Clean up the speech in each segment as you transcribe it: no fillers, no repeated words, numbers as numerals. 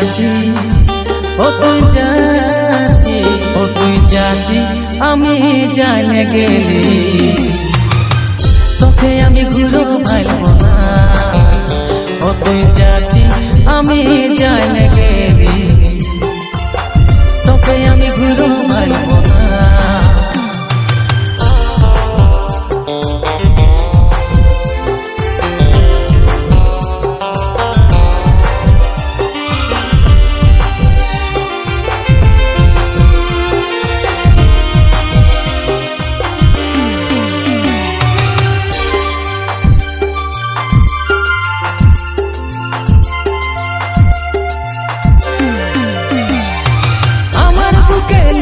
যাচ্ছি, ও তুই যাচ্ছি, ও তুই যাচ্ছি, আমি জানে গেলি তোকে আমি ঘুরো ভাইবো না। ও তুই যাচ্ছি, আমি জানে গেলি তোকে আমি ঘুরো ভাইবো না।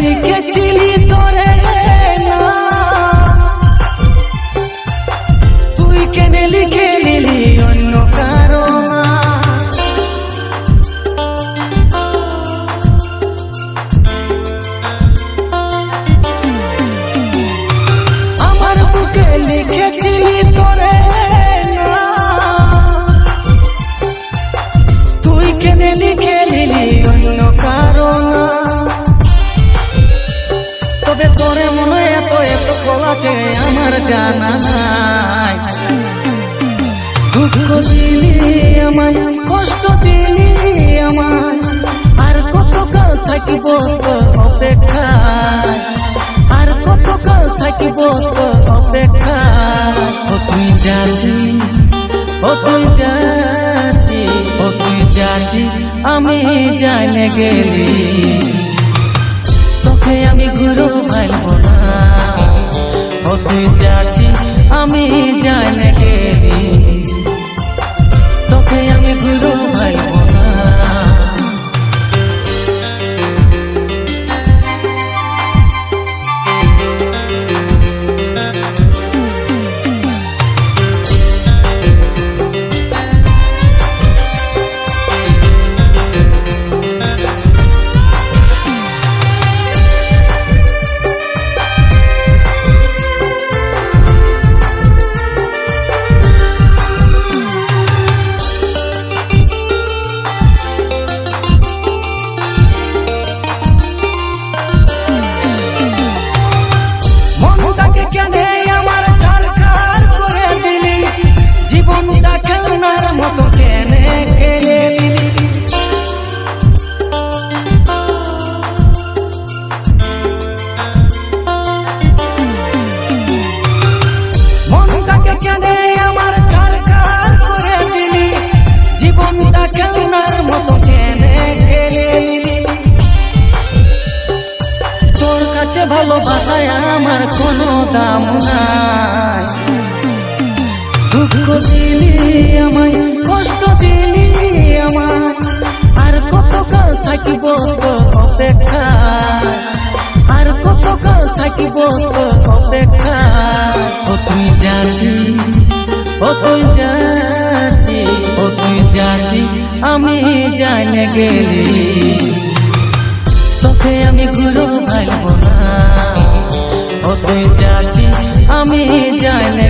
লিখেছিলি তোরে না, তুই কেন লিখে নিলি অন্য কারো না। আমার বুকে লিখেছিলি তোরে না, তুই কেন লিখে নিলি অন্য কারো না। তবে তোরে মনে এত এত আছে আমার জানা নাই। দুঃখ দিলি আমায়, কষ্ট দিলি আমায়, আর কত কাল থাকিব তোর অপেক্ষায়, আর কত কাল থাকিব তোর অপেক্ষায়। ও তুই যাচ্ছি, ও তুই যাচ্ছি, ও তুই যাচ্ছি, আমি জানে গেলি তোকে আমি ঘুরো ভাইবো না। ও তুই যাচ্ছি, আমি জানে গেলি তোকে আমি ঘুরো ভাইবো না। ভালোবাসায় আমার কোনো দাম নাই। দুঃখ দিলি আমায়, কষ্ট দিলি আমায়, আর কত কাল থাকিব তোর অপেক্ষায়, আর কত কাল থাকিব তোর অপেক্ষায়। ও তুই যাচ্ছি, ও তুই যাচ্ছি, ও তুই যাচ্ছি, আমি জানে গেলি তোকে আমি ঘুরো ভাইবো না। ও তুই যাচ্ছি, আমি জানে